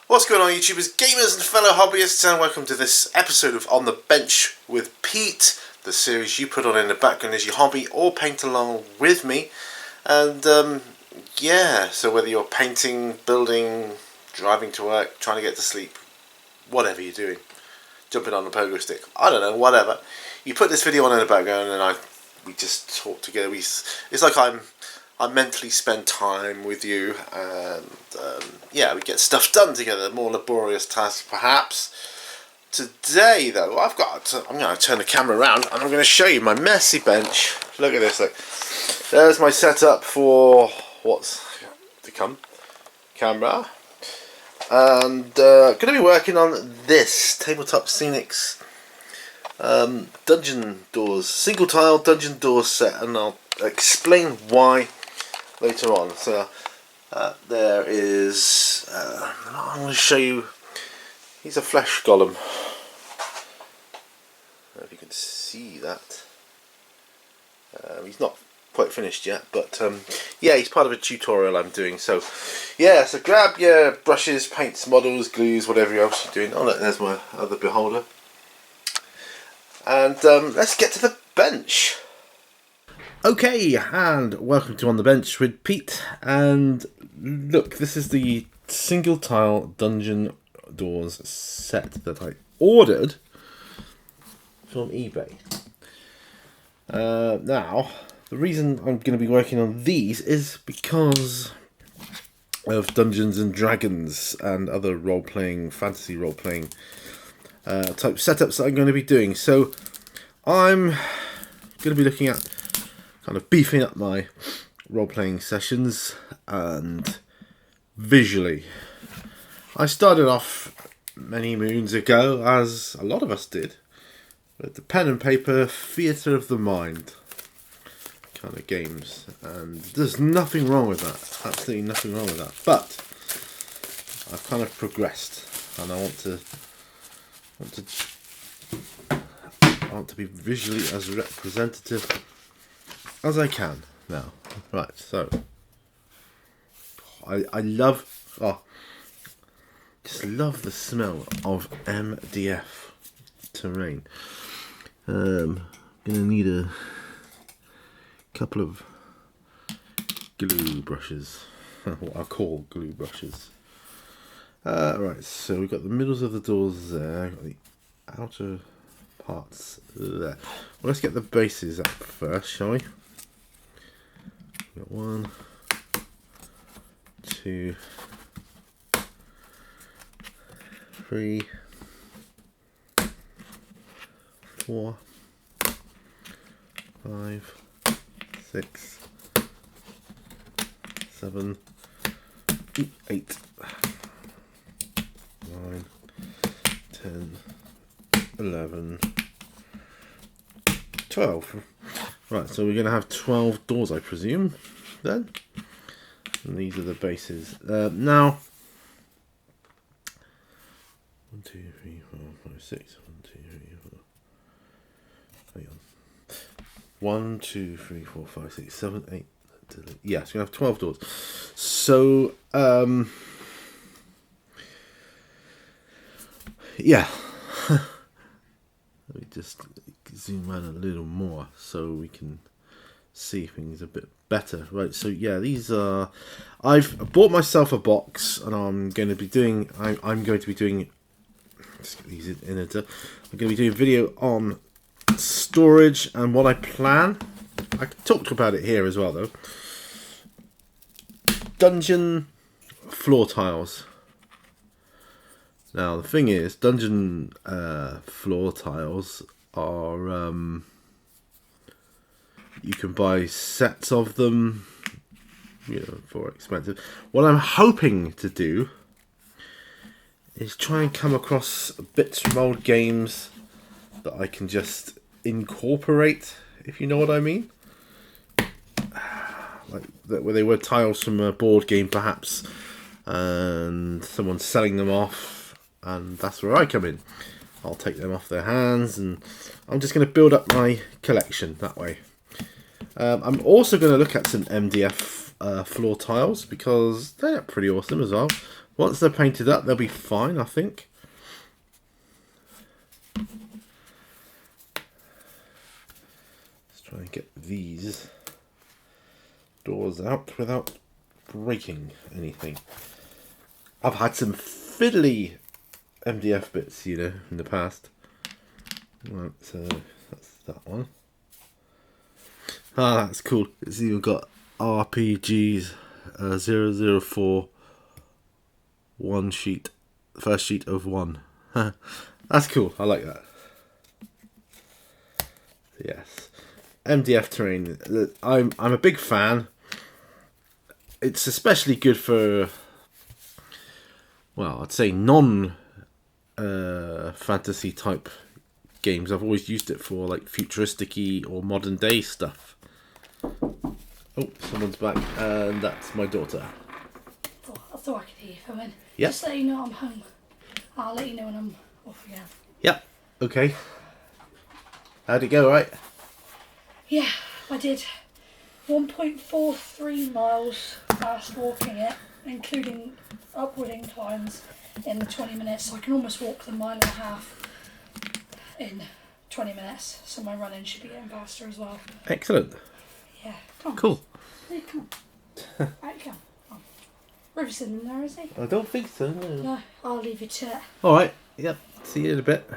What's going on, YouTubers, gamers and fellow hobbyists, and welcome to this episode of On the Bench with Pete, the series you put on in the background as your hobby or paint along with me. And yeah, so whether you're painting, building, driving to work, trying to get to sleep, whatever you're doing, jumping on a pogo stick, I don't know, whatever, you put this video on in the background and we just talk together. It's like I mentally spend time with you, and yeah, we get stuff done together. More laborious tasks, perhaps. Today, though, I'm going to turn the camera around and I'm going to show you my messy bench. Look at this. Look, there's my setup for what's to come. Camera, and going to be working on this Tabletop Scenics dungeon doors, single tile dungeon door set, and I'll explain why later on. So there is I'm going to show you, he's a flesh golem. I don't know if you can see that. He's not quite finished yet, but yeah, he's part of a tutorial I'm doing. So yeah, so grab your brushes, paints, models, glues, whatever else you're doing. Oh look, there's my other beholder. And let's get to the bench. Okay, and welcome to On the Bench with Pete. And look, this is the single tile dungeon doors set that I ordered from eBay. Now, the reason I'm going to be working on these is because of Dungeons and Dragons and other role-playing, fantasy role-playing type setups that I'm going to be doing. So I'm going to be looking at kind of beefing up my role-playing sessions, and visually I started off many moons ago, as a lot of us did, with the pen and paper theatre of the mind kind of games, and there's nothing wrong with that, absolutely nothing wrong with that, but I've kind of progressed and I want to be visually as representative as I can now. Right, so I love, just love the smell of MDF terrain. Gonna need a couple of glue brushes, what I call glue brushes. Right, so we've got the middles of the doors there, got the outer parts there. Well, let's get the bases up first, shall we? Got 1, 2, 3, 4, 5, 6, 7, 8, 9, 10, 11, 12. Right, so we're going to have 12 doors, I presume, then. And these are the bases. Now, 1, 2, 3, 4, 5, 6. 1, 2, 3, 4. Hang on. 1, 2, 3, 4, 5, 6, 7, 8. Yes, we have 12 doors. So, yeah. Let me just zoom in a little more so we can see things a bit better. Right, so yeah, these are, I've bought myself a box, and I'm going to be doing, I'm going to be doing, let's get these in it. I'm going to be doing a video on storage and what I plan. I talked about it here as well, though. Dungeon floor tiles. Now the thing is, dungeon floor tiles are, you can buy sets of them, you know, for expensive. What I'm hoping to do is try and come across bits from old games that I can just incorporate, if you know what I mean. Like that, where they were tiles from a board game, perhaps, and someone's selling them off, and that's where I come in. I'll take them off their hands, and I'm just going to build up my collection that way. I'm also going to look at some MDF floor tiles, because they're pretty awesome as well. Once they're painted up, they'll be fine, I think. Let's try and get these doors out without breaking anything. I've had some fiddly MDF bits, you know, in the past. Right, so that's that one. Ah, that's cool. It's even got RPGs 004 one sheet, first sheet of one. That's cool. I like that. Yes, MDF terrain. I'm a big fan. It's especially good for, well, I'd say non fantasy type games. I've always used it for like futuristic-y or modern day stuff. Oh, someone's back, and that's my daughter. Oh, I thought I could hear you come in. Yep. Just let you know I'm home. I'll let you know when I'm off again. Yep. Okay. How'd it go, right? Yeah, I did 1.43 miles fast walking it, including upward inclines in the 20 minutes. So I can almost walk the 1.5 miles in 20 minutes. So my running should be getting faster as well. Excellent. Yeah, come on. Cool. Hey, come on. Right, come on. River's in there, is he? I don't think so. No. No, I'll leave you to it. All right. Yep. See you in a bit.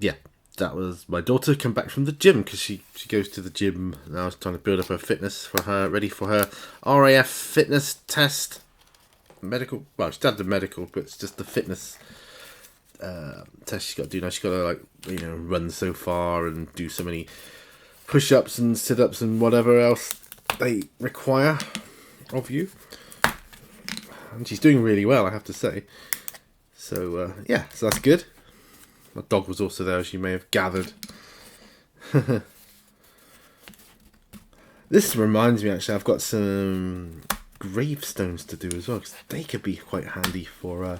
Yeah, that was my daughter come back from the gym because she goes to the gym now. I was trying to build up her fitness for her, ready for her RAF fitness test. Medical. Well, she's done the medical, but it's just the fitness test she's got to do now. She's got to, like, you know, run so far and do so many push-ups and sit-ups and whatever else they require of you. And she's doing really well, I have to say. So yeah, so that's good. My dog was also there, as you may have gathered. This reminds me, actually, I've got some gravestones to do as well, because they could be quite handy for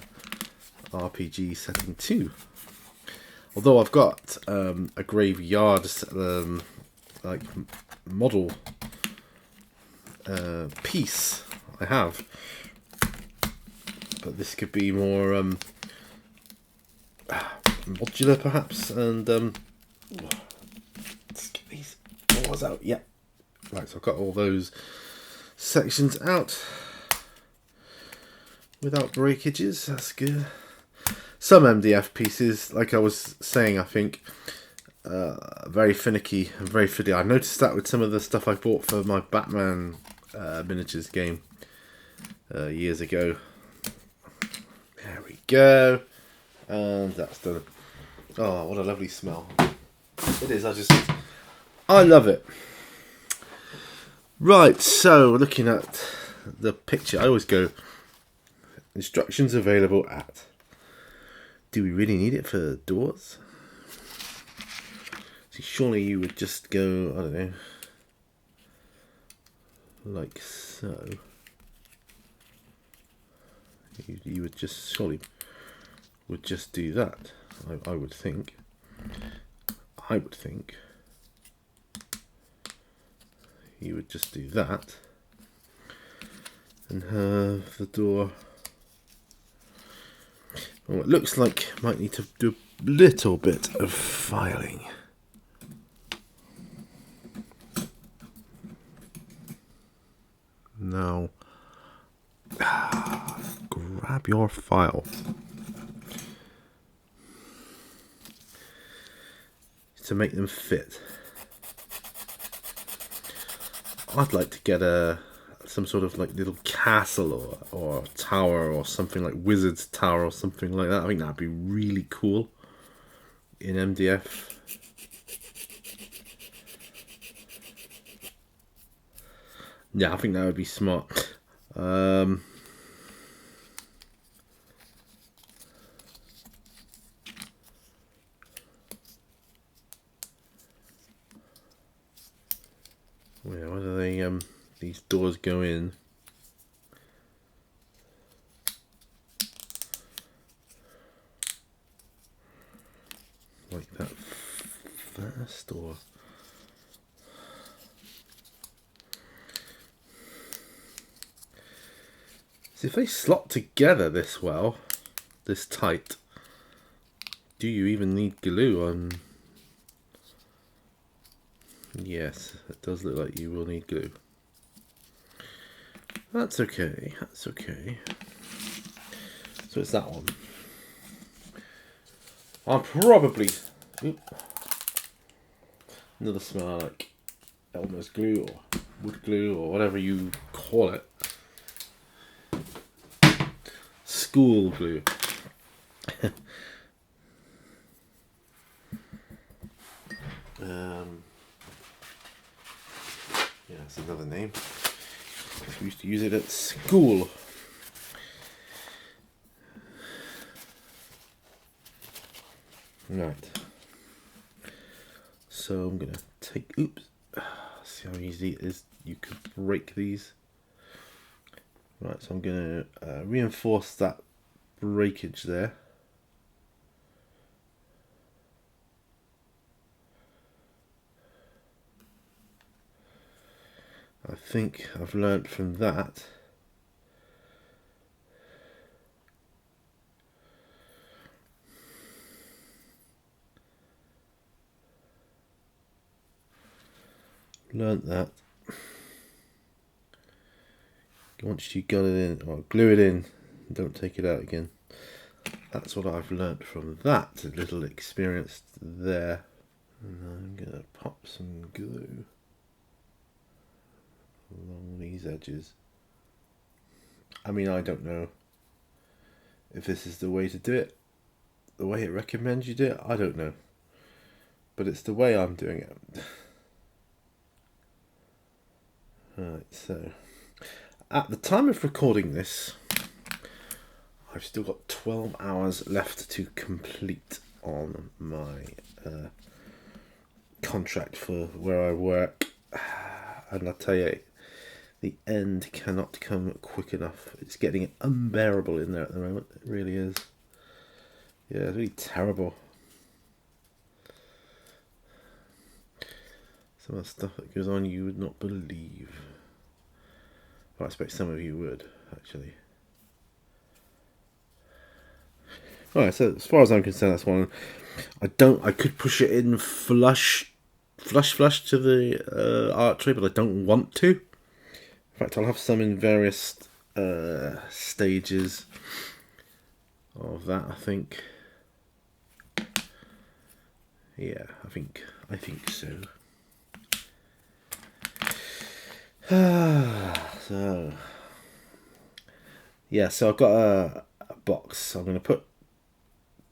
RPG setting too. Although I've got a graveyard like model piece, I have, but this could be more modular perhaps. And let's get these doors out. Yep. Right, so I've got all those sections out without breakages. That's good. Some MDF pieces, like I was saying, I think very finicky and very fiddly. I noticed that with some of the stuff I bought for my Batman miniatures game years ago. There we go. And that's done. Oh, what a lovely smell. It is, I love it. Right, so looking at the picture, I always go, instructions available at. Do we really need it for doors? See, surely you would just go, I don't know, like so. You would just, surely would just do that. I would think. You would just do that and have the door. Well, it looks like I might need to do a little bit of filing. Now, grab your file. To make them fit. I'd like to get some sort of like little castle or tower or something, like Wizard's Tower or something like that. I think that'd be really cool in MDF. Yeah, I think that would be smart. Where do they these doors go in? Like that first, or So if they slot together this well, this tight, do you even need glue on? Yes, it does look like you will need glue. That's okay, that's okay. So it's that one. I'll probably... Another smell like Elmer's glue or wood glue or whatever you call it. School glue. Yeah, that's another name. We used to use it at school. Right. So I'm gonna take. Oops. See how easy it is. You could break these. Right. So I'm gonna reinforce that breakage there. I think I've learnt from that once you got it in or glue it in, don't take it out again. That's what I've learnt from that little experience there. And I'm gonna pop some glue along these edges. I mean, I don't know if this is the way to do it, the way it recommends you do it, I don't know. But it's the way I'm doing it. Right, so at the time of recording this, I've still got 12 hours left to complete on my contract for where I work. And I tell you, the end cannot come quick enough. It's getting unbearable in there at the moment. It really is. Yeah, it's really terrible. Some of the stuff that goes on you would not believe. Well, I expect some of you would, actually. Alright, so as far as I'm concerned, that's one. I could push it in flush to the archery, but I don't want to. In fact, I'll have some in various stages of that, I think. Yeah, I think so. So yeah, so I've got a box. I'm going to put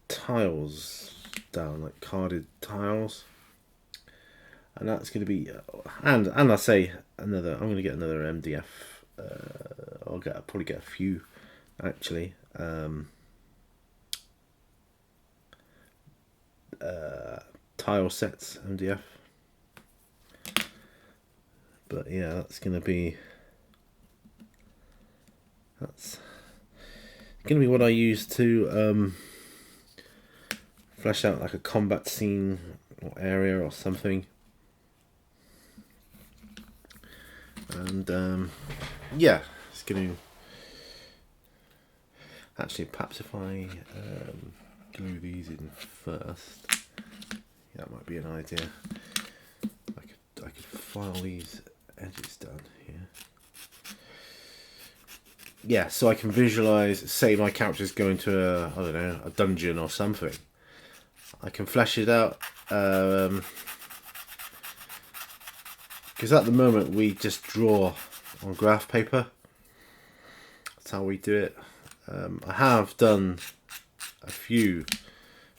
tiles down, like carded tiles, and that's going to be and I say another. I'm going to get another MDF. I'll probably get a few actually. Tile sets MDF. But yeah, that's going to be what I use to flesh out like a combat scene or area or something. And yeah, it's going to actually, perhaps if I glue these in first, yeah, that might be an idea. I could file these edges down here. Yeah, so I can visualize, say my character's going to a dungeon or something. I can flesh it out, because at the moment we just draw on graph paper. That's how we do it. I have done a few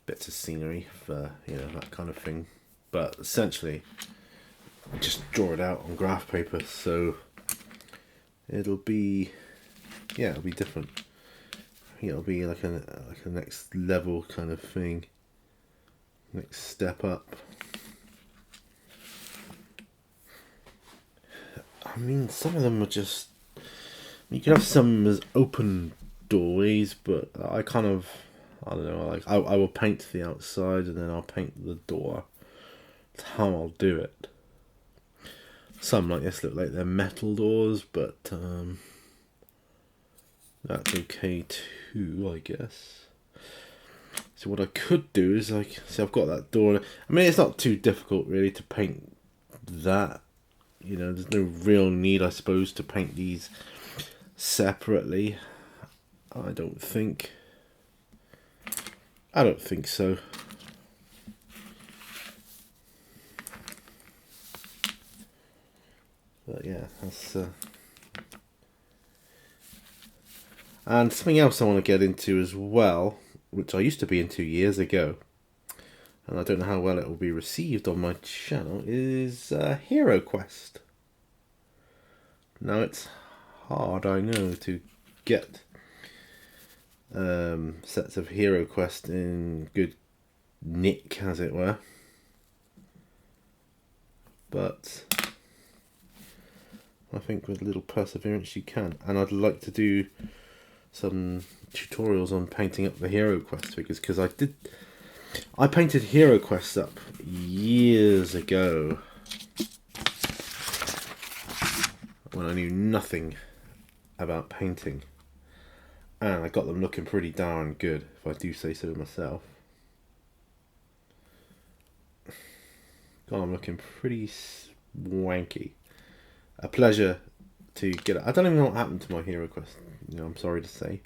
bits of scenery for that kind of thing, but essentially I just draw it out on graph paper, so it'll be different. It'll be like a next level kind of thing, next step up. I mean, some of them are just, you can have some as open doorways, but I don't know, like I will paint the outside and then I'll paint the door. That's how I'll do it. Some like this look like they're metal doors, but That's okay too, I guess. So what I could do is, like, see, I've got that door. I mean, it's not too difficult really to paint that. You know, there's no real need, I suppose, to paint these separately. I don't think so. But yeah, that's and something else I want to get into as well, which I used to be into years ago, and I don't know how well it will be received on my channel, is Hero Quest. Now, it's hard, I know, to get sets of Hero Quest in good nick, as it were, but I think with a little perseverance you can. And I'd like to do some tutorials on painting up the Hero Quest figures, because I painted Hero Quest up years ago when I knew nothing about painting, and I got them looking pretty darn good, if I do say so myself. Got them looking pretty wanky. A pleasure to get it. I don't even know what happened to my Hero Quest. You know, I'm sorry to say.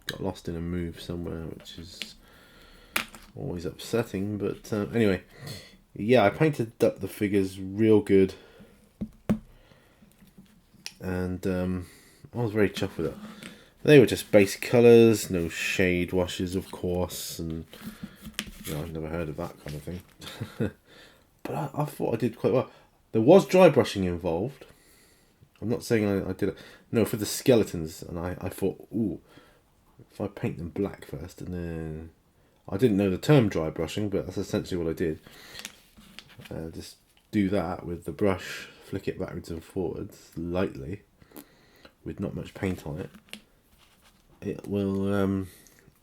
Got lost in a move somewhere, which is always upsetting. But anyway, yeah, I painted up the figures real good, and I was very chuffed with it. They were just base colours, no shade washes, of course, and you know, I've never heard of that kind of thing. But I thought I did quite well. There was dry brushing involved. I'm not saying I did it. No, for the skeletons, and I thought, ooh, if I paint them black first, and then I didn't know the term dry brushing, but that's essentially what I did. Just do that with the brush, flick it backwards and forwards lightly, with not much paint on it. It will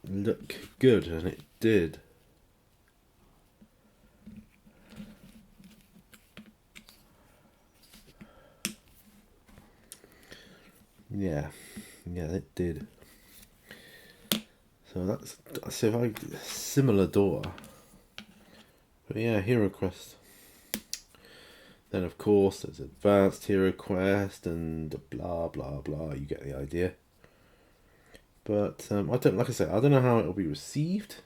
look good, and it did. Yeah, it did. So that's similar door. But yeah, Hero Quest. Then of course there's Advanced Hero Quest and blah blah blah. You get the idea. But I don't, like I say, I don't know how it will be received.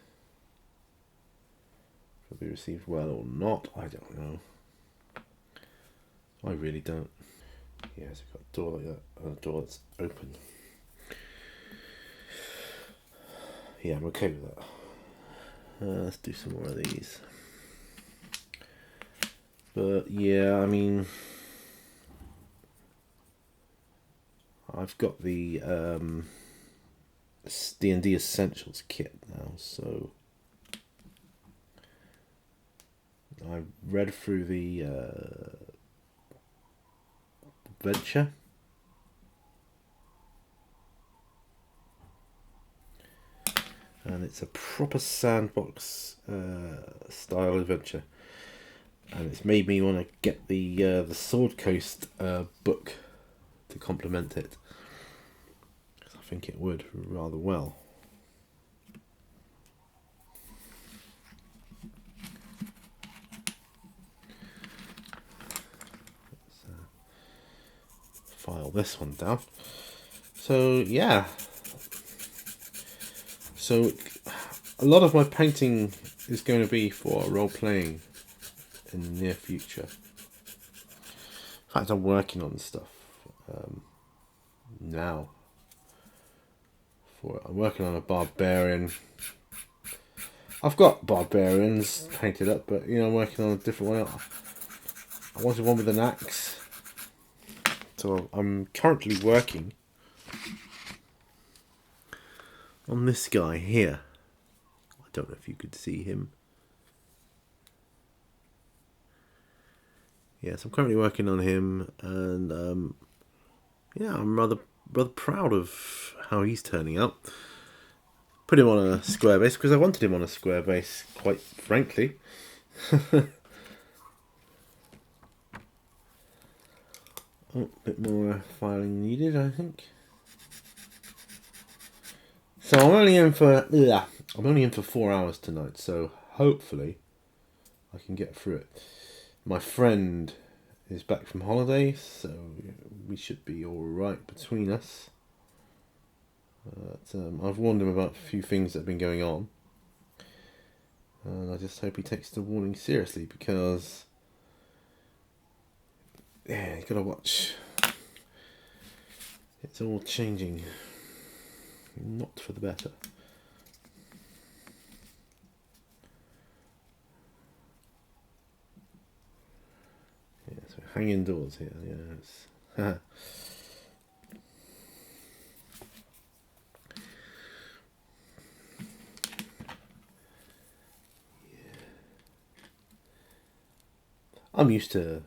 If it'll be received well or not, I don't know. I really don't. Yeah, so we've got a door like that, and a door that's open. Yeah, I'm okay with that. Let's do some more of these. But yeah, I mean, I've got the D&D Essentials kit now, so I read through the adventure. And it's a proper sandbox style adventure, and it's made me want to get the Sword Coast book to complement it, because I think it would rather well. Let's file this one down. So yeah. So a lot of my painting is going to be for role-playing in the near future. In fact, I'm working on stuff now. I'm working on a barbarian. I've got barbarians painted up, but you know, I'm working on a different one. I wanted one with an axe. So I'm currently working on this guy here. I don't know if you could see him. Yes, I'm currently working on him, and yeah, I'm rather proud of how he's turning out. Put him on a square base because I wanted him on a square base, quite frankly. Oh, a bit more filing needed, I think. So I'm only in for 4 hours tonight, so hopefully I can get through it. My friend is back from holiday, so we should be alright between us. But, I've warned him about a few things that have been going on. And I just hope he takes the warning seriously, because you gotta watch. It's all changing. Not for the better. Yeah, so hang indoors here. Yeah, it's I'm used to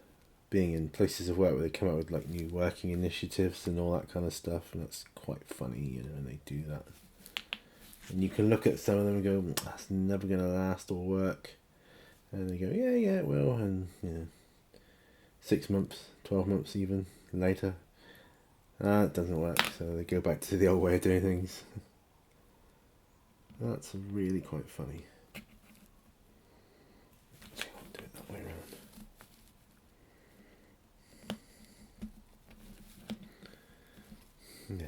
being in places of work where they come up with like new working initiatives and all that kind of stuff, and that's quite funny, you know, when they do that. And you can look at some of them and go, that's never going to last or work. And they go, yeah, it will. And, 6 months, 12 months even later, it doesn't work. So they go back to the old way of doing things. That's really quite funny. I'll do it that way around. Yeah.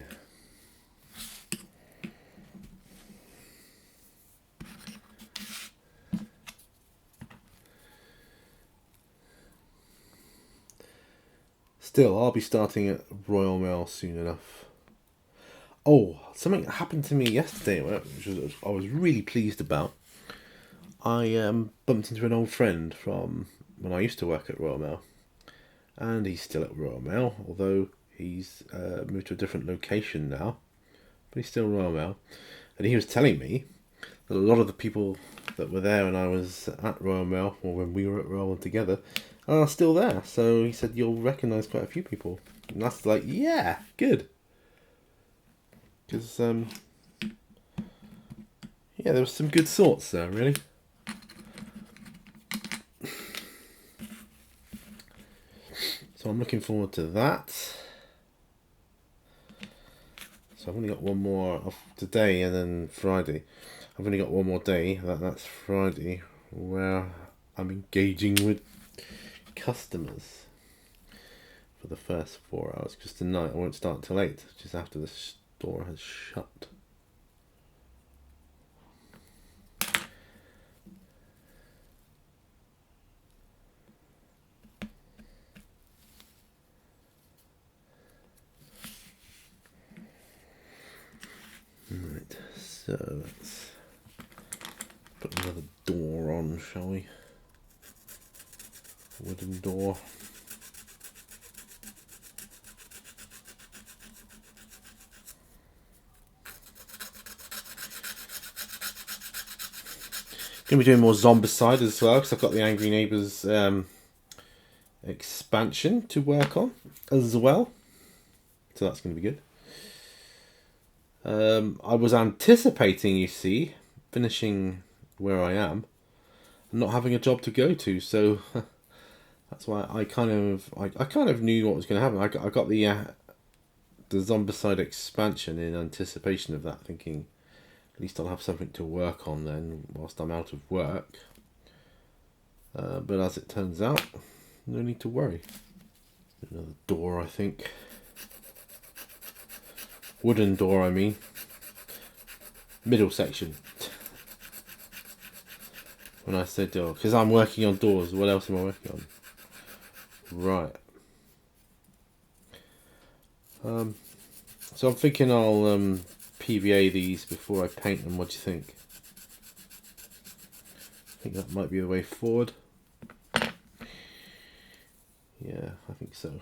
Still, I'll be starting at Royal Mail soon enough. Oh, something happened to me yesterday, which I was really pleased about. I bumped into an old friend from when I used to work at Royal Mail, and he's still at Royal Mail, although he's moved to a different location now, but he's still Royal Mail. And he was telling me that a lot of the people that were there when I was at Royal Mail, or when we were at Royal Mail together, are still there. So he said you'll recognise quite a few people, and that's like, yeah, good. Because there was some good sorts there, really. So I'm looking forward to that. So I've only got one more of today and then Friday. I've only got one more day, that's Friday, where I'm engaging with customers for the first 4 hours, because tonight I won't start till 8, just after the store has shut. Right, so let's put another door on, shall we? Wooden door. Gonna be doing more Zombicide as well, because I've got the Angry Neighbours expansion to work on as well, so that's gonna be good. I was anticipating, you see, finishing where I am and not having a job to go to, so that's why I kind of knew what was going to happen. I got the Zombicide expansion in anticipation of that, thinking at least I'll have something to work on then whilst I'm out of work. But as it turns out, no need to worry. Another door, I think. Wooden door, I mean. Middle section. When I said door, because I'm working on doors. What else am I working on? Right. So I'm thinking I'll PVA these before I paint them. What do you think? I think that might be the way forward. Yeah, I think so.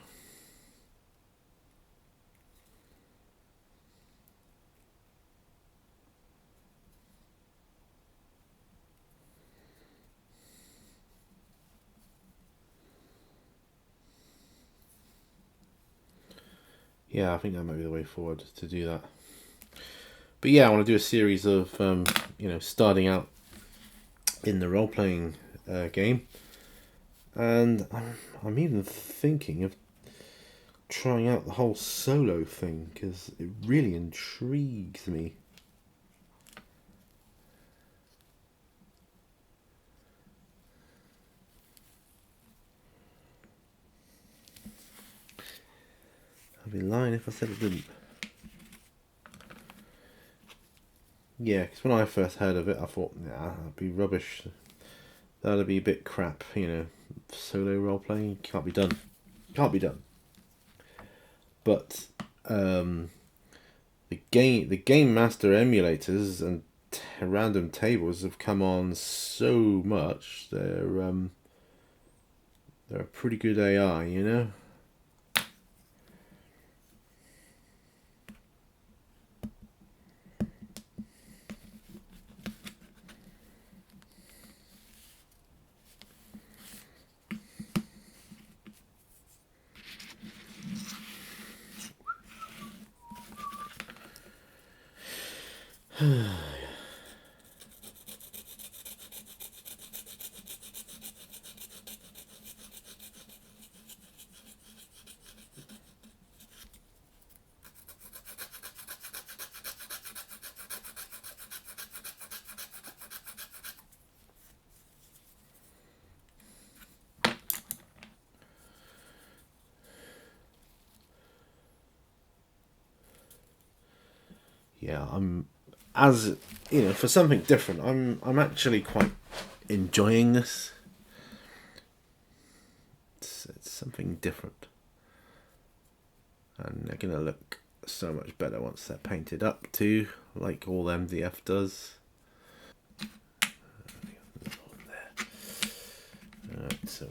Yeah, I think that might be the way forward to do that. But yeah, I want to do a series of, starting out in the role-playing game. And I'm even thinking of trying out the whole solo thing because it really intrigues me. I'd be lying if I said it didn't. Yeah, because when I first heard of it, I thought, nah, that'd be rubbish. That'd be a bit crap, you know. Solo role playing can't be done. Can't be done. But the game master emulators and random tables have come on so much. They're a pretty good AI, you know. Yeah, as you know, for something different. I'm actually quite enjoying this. It's something different, and they're gonna look so much better once they're painted up too, like all MDF does. Alright, so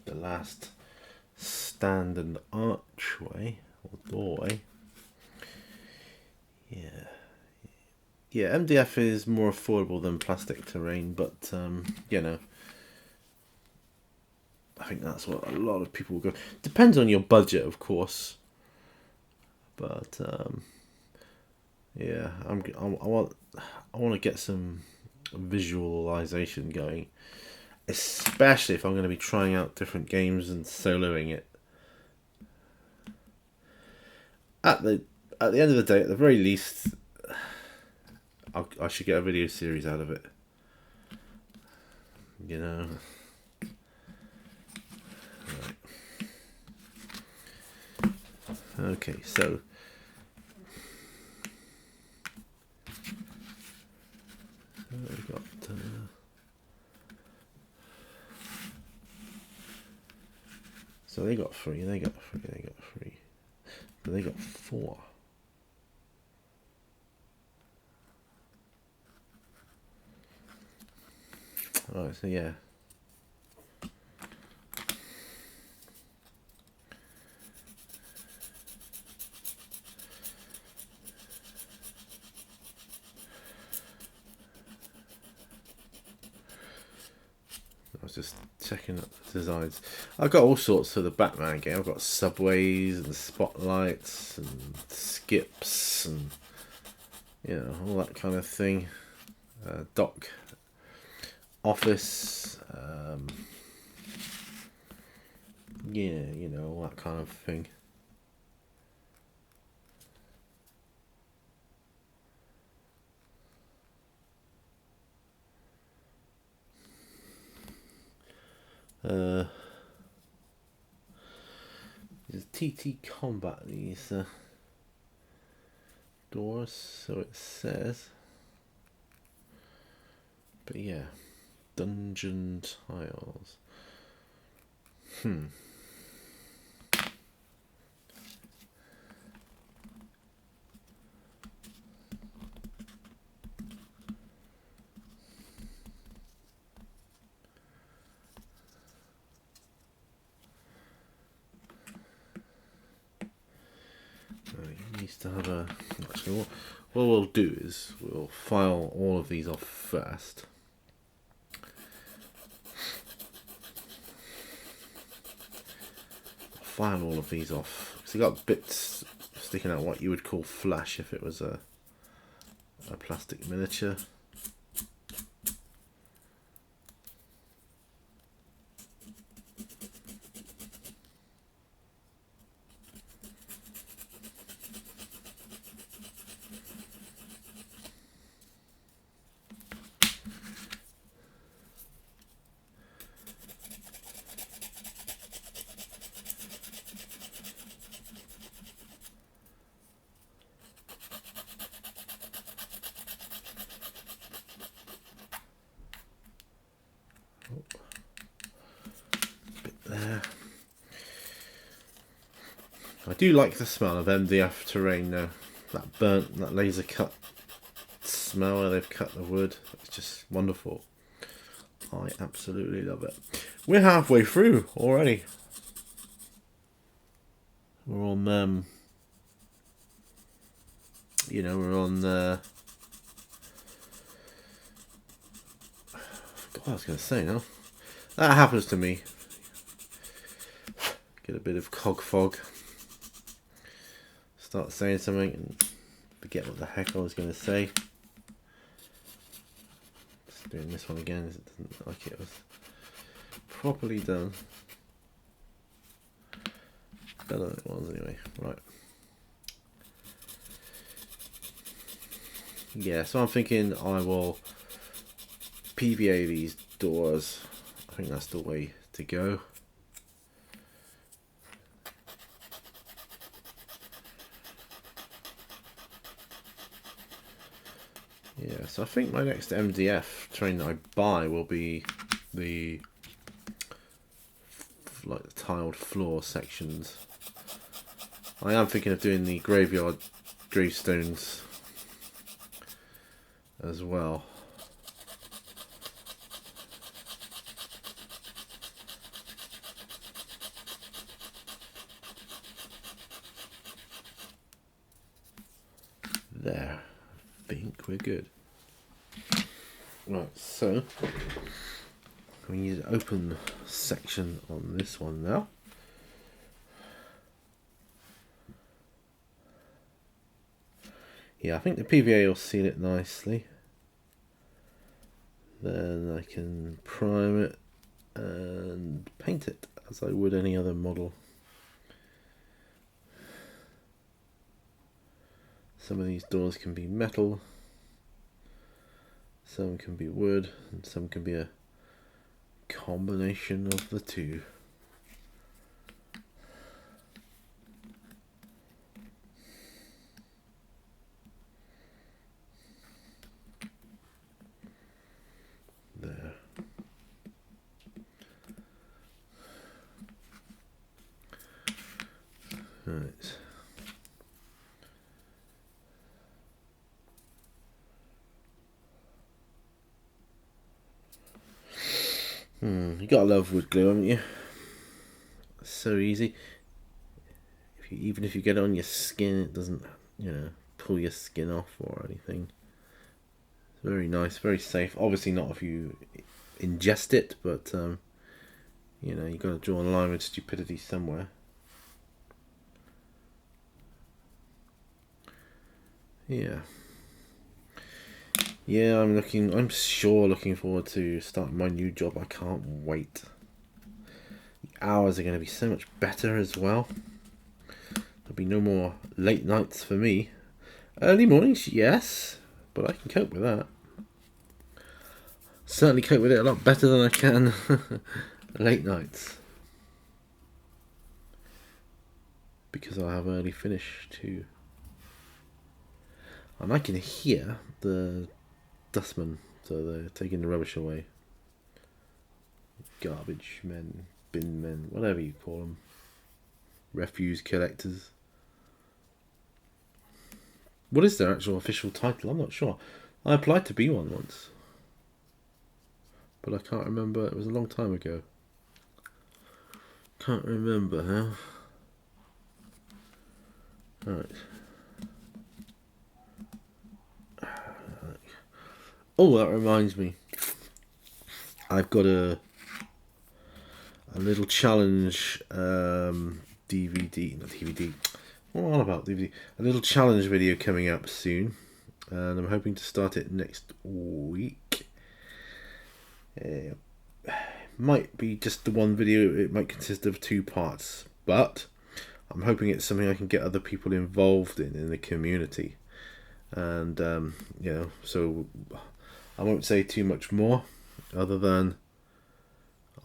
the last stand and archway or doorway. Yeah, MDF is more affordable than plastic terrain, but you know, I think that's what a lot of people will go. Depends on your budget, of course, but yeah, I want to get some visualization going, especially if I'm going to be trying out different games and soloing it. At the end of the day, at the very least, I should get a video series out of it. You know. Right. Okay, so we've got. So they got 3. They got 3. They got 3. So they got 4. Alright, so yeah. I was just checking up the designs. I've got all sorts for the Batman game. I've got subways and spotlights and skips and, you know, all that kind of thing. Dock office, yeah, you know, all that kind of thing. These ttcombat, these doors, so it says. But yeah, dungeon tiles. You used to have a. Actually, what we'll do is we'll file all of these off first. File all of these off because you got bits sticking out, what you would call flash if it was a plastic miniature. I do like the smell of MDF terrain now. That laser cut smell where they've cut the wood. It's just wonderful. I absolutely love it. We're halfway through already. We're on, you know, we're on, I forgot what I was going to say now. That happens to me. Get a bit of cog fog. Start saying something and forget what the heck I was going to say. Just doing this one again, it doesn't look like it was properly done. Better than it was anyway. Right. Yeah, so I'm thinking I will PVA these doors. I think that's the way to go. Yeah, so I think my next MDF terrain that I buy will be the like the tiled floor sections. I am thinking of doing the graveyard gravestones as well. There, I think we're good. Right, so we need an open section on this one now. Yeah, I think the PVA will seal it nicely. Then I can prime it and paint it as I would any other model. Some of these doors can be metal, some can be wood, and some can be a combination of the two. There. Right. You gotta love wood glue, haven't you? It's so easy. Even if you get it on your skin, it doesn't, you know, pull your skin off or anything. It's very nice, very safe. Obviously not if you ingest it, but you know, you gotta draw a line with stupidity somewhere. Yeah. Yeah, I'm sure looking forward to starting my new job. I can't wait. The hours are going to be so much better as well. There'll be no more late nights for me. Early mornings, yes, but I can cope with that. Certainly cope with it a lot better than I can late nights. Because I have early finish too. And I can hear the dustmen, so they're taking the rubbish away. Garbage men, bin men, whatever you call them. Refuse collectors. What is their actual official title? I'm not sure. I applied to be one once, but I can't remember. It was a long time ago. Can't remember now. Right. Oh, that reminds me. I've got a little challenge DVD, not DVD. What about DVD? A little challenge video coming up soon, and I'm hoping to start it next week. Might be just the one video. It might consist of 2 parts, but I'm hoping it's something I can get other people involved in the community, and you know, so I won't say too much more, other than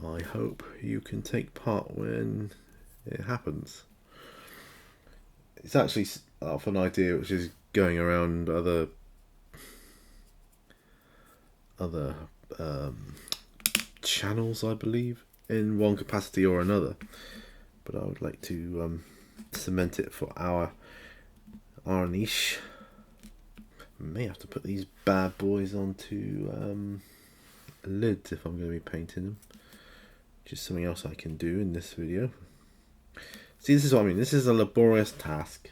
I hope you can take part when it happens. It's actually off an idea which is going around other channels, I believe, in one capacity or another. But I would like to cement it for our niche. May have to put these bad boys onto lids if I'm going to be painting them. Just something else I can do in this video. See, this is what I mean. This is a laborious task,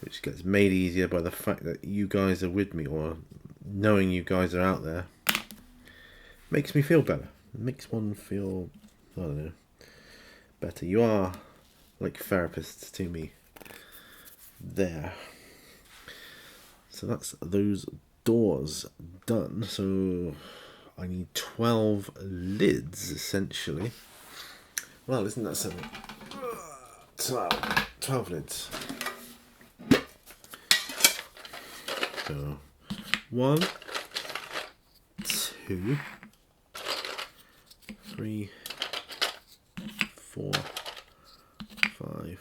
which gets made easier by the fact that you guys are with me, or knowing you guys are out there makes me feel better. It makes one feel, I don't know, better. You are like therapists to me there. So that's those doors done. So I need 12 lids essentially. Well, isn't that something? 12 lids. So 1, 2, 3, 4, 5,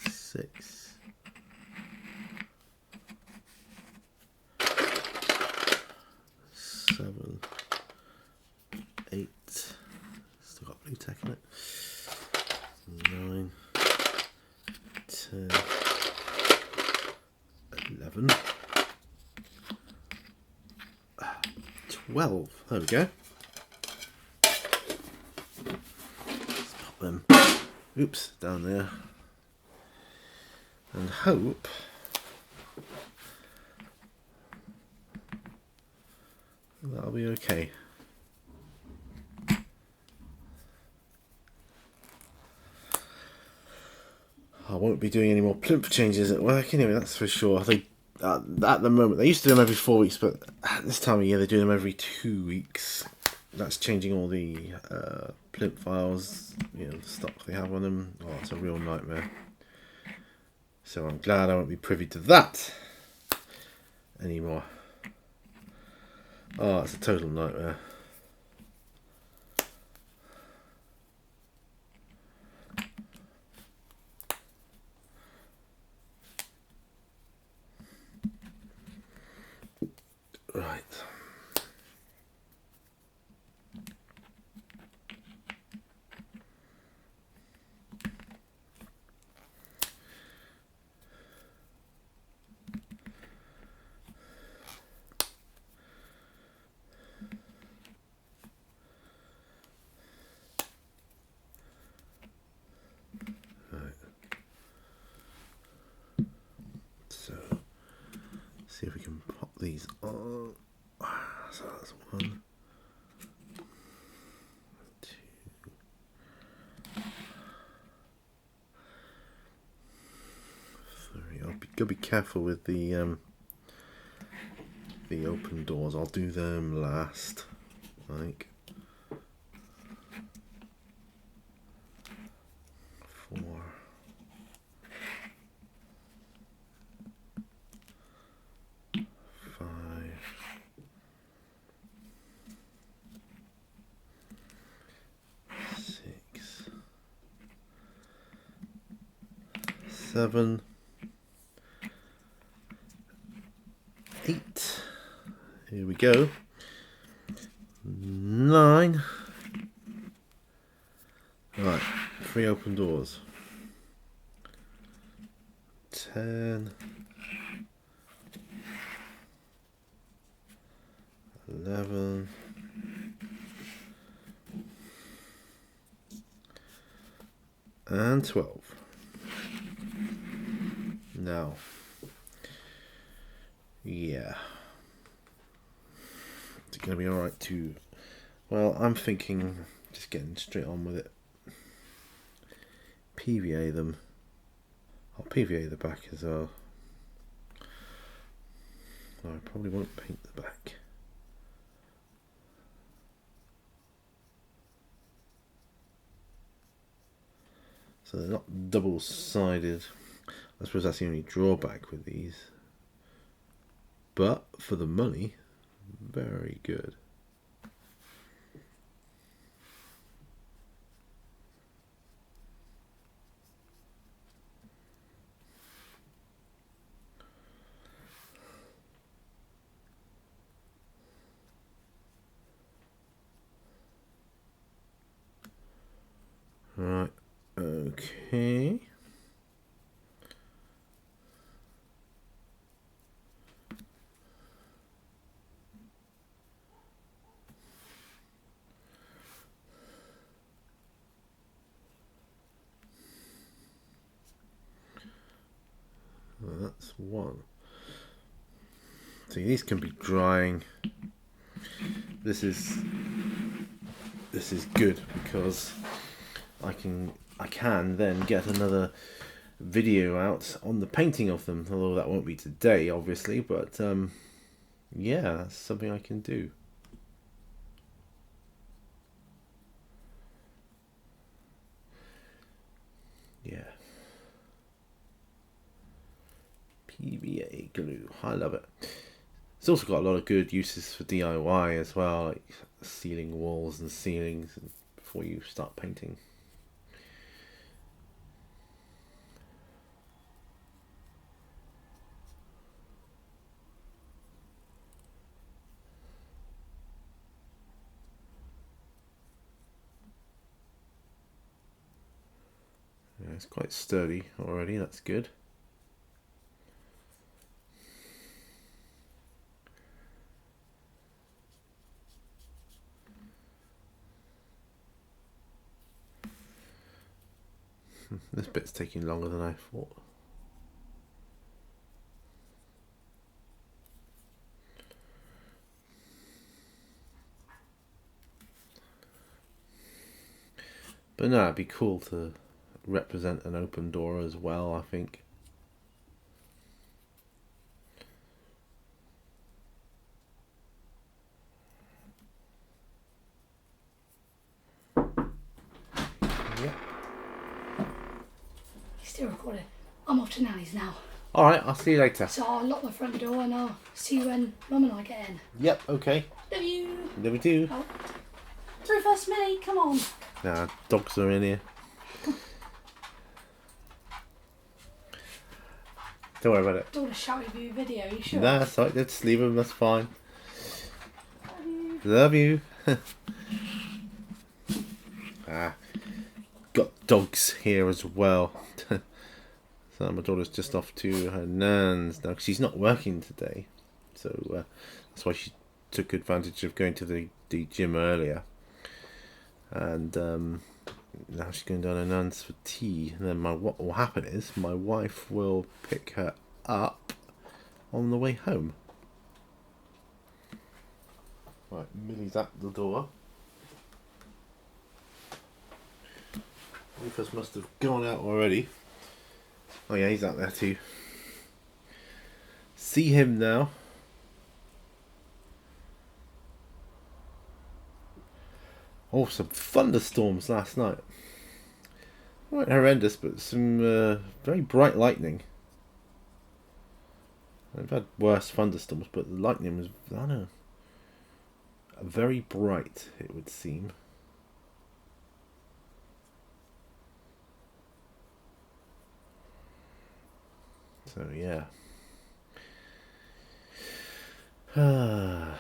6, 7, 8. Still got blue tack in it. 9, 10, 11, 12. There we go. Let's pop them, oops, down there, and hope that'll be okay. I won't be doing any more plinth changes at work anyway, that's for sure. I think at the moment, they used to do them every 4 weeks, but at this time of year they do them every 2 weeks. That's changing all the plinth files, you know, the stock they have on them. Oh, it's a real nightmare. So I'm glad I won't be privy to that anymore. Oh, it's a total nightmare. Right. So, see if we can pop these on. So that's 1, 2, 3. Gotta be careful with the open doors. I'll do them last, like 4. 5, 6, 7, 8. Here we go. 9. Right, 3 open doors. 10, 11, and 12. Now, yeah, it's going to be alright to, well, I'm thinking just getting straight on with it. PVA them. I'll PVA the back as well. No, I probably won't paint the back. So they're not double-sided. I suppose that's the only drawback with these. But for the money, very good. Right, okay. that's one. See, these can be drying. This is good because I can then get another video out on the painting of them, although that won't be today obviously, but yeah, that's something I can do. Yeah. PVA glue, I love it. It's also got a lot of good uses for DIY as well, like sealing walls and ceilings before you start painting. Yeah, it's quite sturdy already, that's good. This bit's taking longer than I thought. But no, it'd be cool to represent an open door as well, I think. Yeah. Still recording. I'm off to Nanny's now. Alright, I'll see you later. So I'll lock the front door and I'll see you when Mum and I get in. Yep, okay. Love you. There we do. Oh. Through first, Millie, come on. Nah, dogs are in here. Don't worry about it. Don't want to shout at you video, you sure? Nah, that's right, let's leave them, that's fine. Love you. Love you. Got dogs here as well. So my daughter's just off to her nan's now, 'cause she's not working today. So that's why she took advantage of going to the gym earlier. And now she's going down her nan's for tea. And then what will happen is my wife will pick her up on the way home. Right, Millie's at the door. Rufus must have gone out already. Oh yeah, he's out there too. See him now. Oh, some thunderstorms last night. Not horrendous, but some very bright lightning. I've had worse thunderstorms, but the lightning was, I don't know, very bright, it would seem. So yeah. Oh,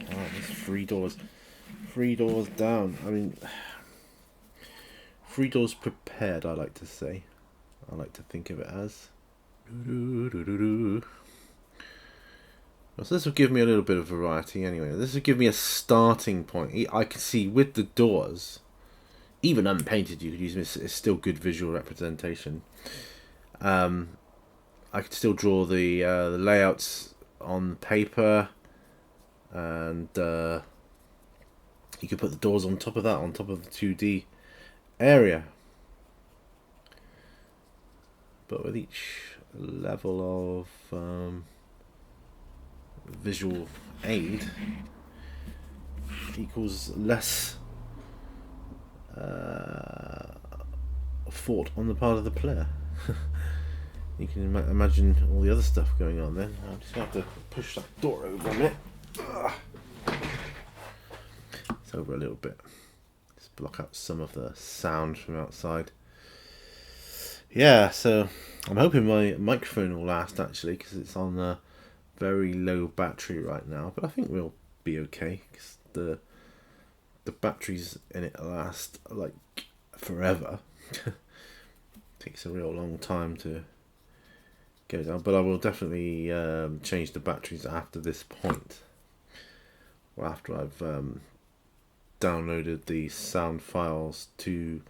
there's $3. $3 down. I mean, $3 prepared, I like to say. I like to think of it as. So this will give me a little bit of variety anyway. This will give me a starting point. I can see with the doors, even unpainted, you could use this. It's still good visual representation. I could still draw the layouts on paper, and you could put the doors on top of that, on top of the 2D area. But with each level of visual aid equals less thought on the part of the player. You can imagine all the other stuff going on then. I'm just going to have to push that door over a minute. It's over a little bit. Just block out some of the sound from outside. Yeah, so I'm hoping my microphone will last actually, because it's on a very low battery right now. But I think we'll be okay, because the batteries in it last like forever. Takes a real long time to get it down, but I will definitely change the batteries after this point, or after I've downloaded the sound files to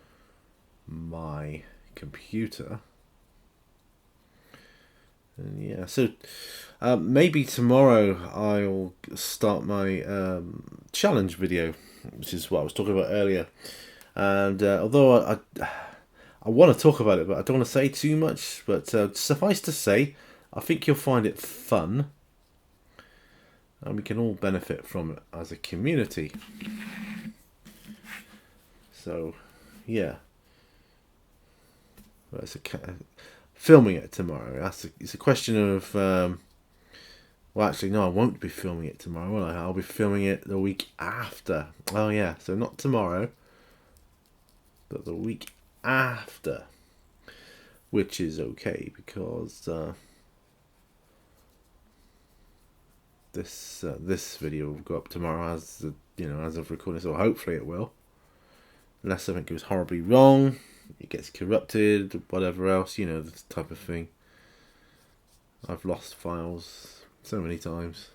my computer. And yeah, so maybe tomorrow I'll start my challenge video, which is what I was talking about earlier. And although I want to talk about it, but I don't want to say too much. But suffice to say, I think you'll find it fun, and we can all benefit from it as a community. So, yeah. Well, filming it tomorrow. It's a question of. Well, actually, no, I won't be filming it tomorrow, will I? I'll be filming it the week after. Oh, yeah. So not tomorrow, but the week after, which is okay because this video will go up tomorrow as of recording. So hopefully it will, unless something goes horribly wrong, it gets corrupted, whatever else, this type of thing. I've lost files so many times.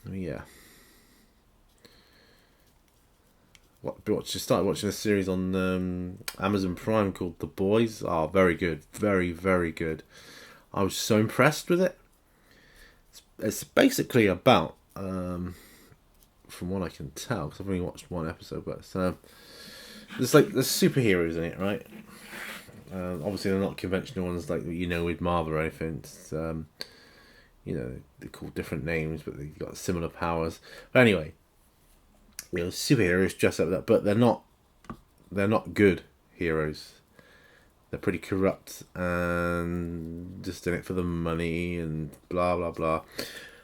Yeah. Just started watching a series on Amazon Prime called The Boys. Oh, very good, very, very good. I was so impressed with it. It's basically about, from what I can tell, because I've only watched one episode, but there's superheroes in it, right? Obviously, they're not conventional ones like with Marvel or anything. It's, they're called different names, but they've got similar powers. But anyway, superheroes dress up that, but they're not good heroes. They're pretty corrupt and just in it for the money and blah blah blah.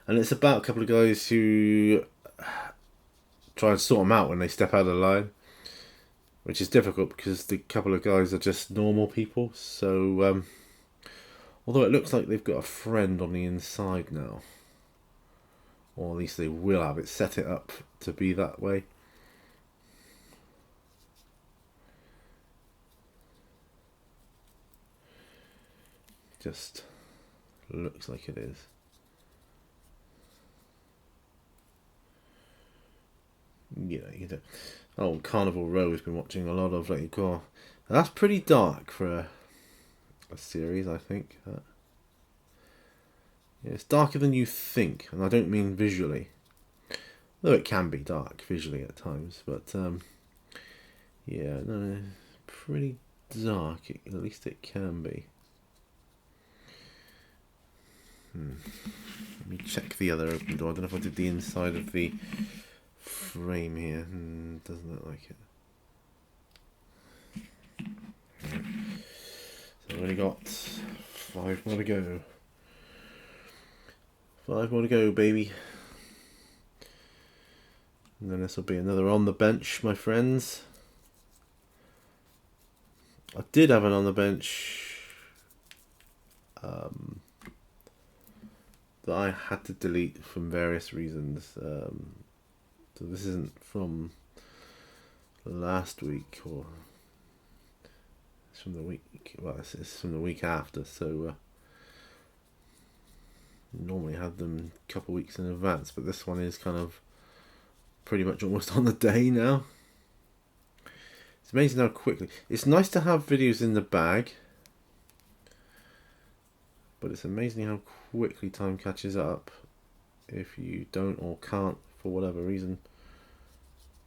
And it's about a couple of guys who try and sort them out when they step out of the line, which is difficult because the couple of guys are just normal people. So although it looks like they've got a friend on the inside now, or at least they will have it, set it up to be that way. Just looks like it is. Carnival Row has been watching a lot of that's pretty dark for a series, I think. It's darker than you think, and I don't mean visually, though it can be dark visually at times. But pretty dark. At least it can be. Let me check the other open door. I don't know if I did the inside of the frame here. Doesn't look like it. Right. So I've only got 5 more to go. 5 more to go, baby. And then this will be another on the bench, my friends. I did have an on the bench that I had to delete from various reasons. So this isn't from last week, or it's from the week. Well, it's from the week after. So normally have them a couple of weeks in advance, but this one is kind of pretty much almost on the day now. It's amazing how quickly. It's nice to have videos in the bag, but it's amazing how quickly time catches up if you don't or can't, for whatever reason,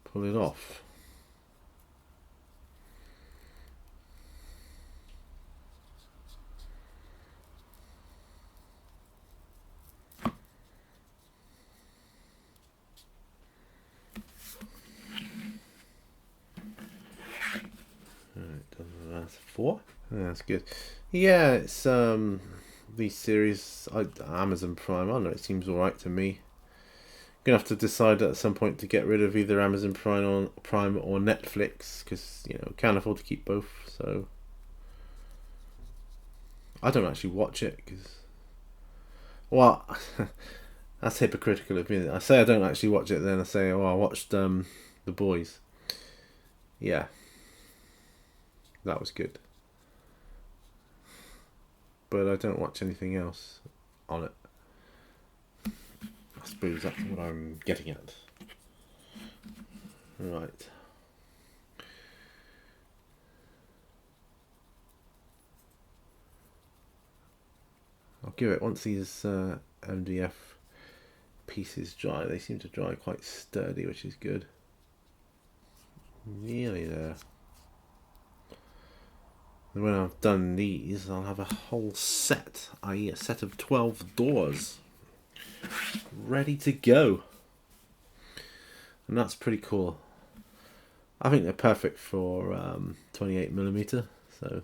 pull it off. That's 4. Yeah, that's good. Yeah, it's these series, Amazon Prime. I don't know, it seems alright to me. Gonna have to decide at some point to get rid of either Amazon Prime or Netflix, because can't afford to keep both. So I don't actually watch it because, well, that's hypocritical of me. I say I don't actually watch it, then I say, I watched The Boys. Yeah, that was good, but I don't watch anything else on it. I suppose that's what I'm getting at. Right. I'll give it, once these MDF pieces dry, they seem to dry quite sturdy, which is good. Nearly there. And when I've done these, I'll have a whole set, i.e. a set of 12 doors ready to go. And that's pretty cool. I think they're perfect for 28mm, so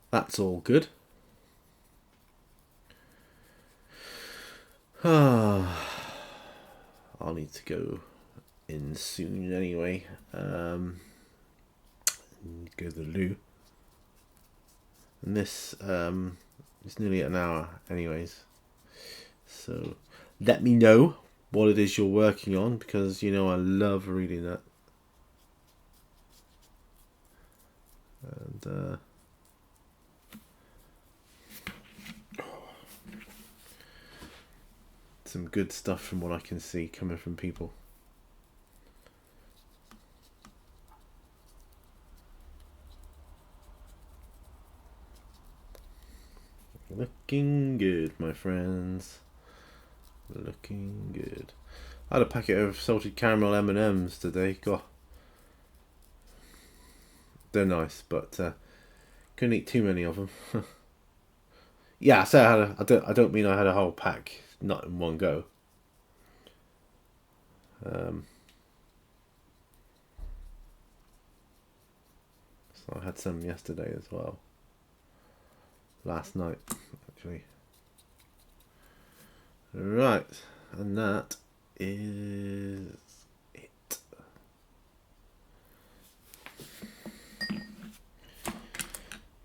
that's all good. I'll need to go in soon anyway. Go to the loo. And this is nearly an hour anyways. So let me know what it is you're working on, because you know I love reading that. And some good stuff from what I can see coming from people. Looking good, my friends. Looking good. I had a packet of salted caramel M&Ms today. God, they're nice, but couldn't eat too many of them. Yeah, so I don't mean I had a whole pack, not in one go. So I had some yesterday as well. Last night, actually. Right, and that is it.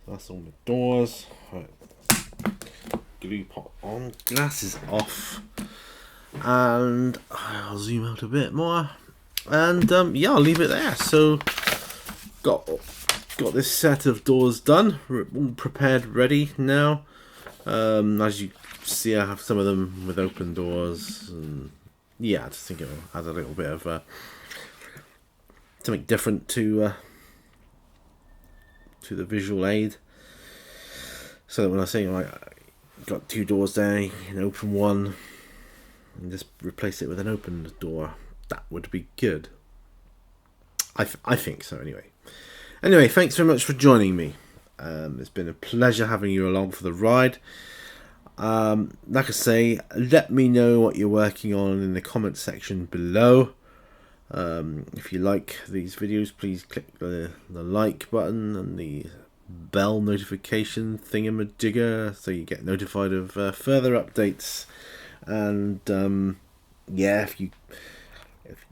That's all the doors. Right. Glue pot on, glasses off, and I'll zoom out a bit more. And yeah, I'll leave it there. So got this set of doors done, all prepared, ready now. As you see, I have some of them with open doors, and yeah, I just think it'll add a little bit of something different to the visual aid. So that when I say I got two doors there, you can open one and just replace it with an open door, that would be good. I think so anyway. Anyway, thanks very much for joining me. It's been a pleasure having you along for the ride. Like I say, let me know what you're working on in the comment section below. If you like these videos, please click the like button and the bell notification thingamajigger so you get notified of further updates. And yeah,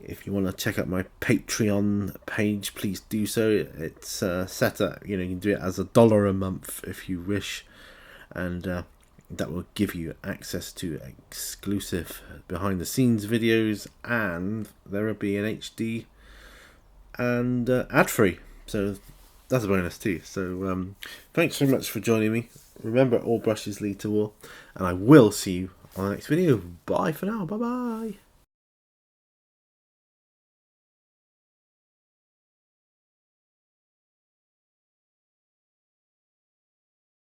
if you want to check out my Patreon page, please do so. It's set up, you can do it as $1 a month if you wish, and that will give you access to exclusive behind the scenes videos, and there will be an HD and ad free, so that's a bonus too. So thanks so much for joining me. Remember, all brushes lead to war, and I will see you on the next video. Bye for now. Bye bye.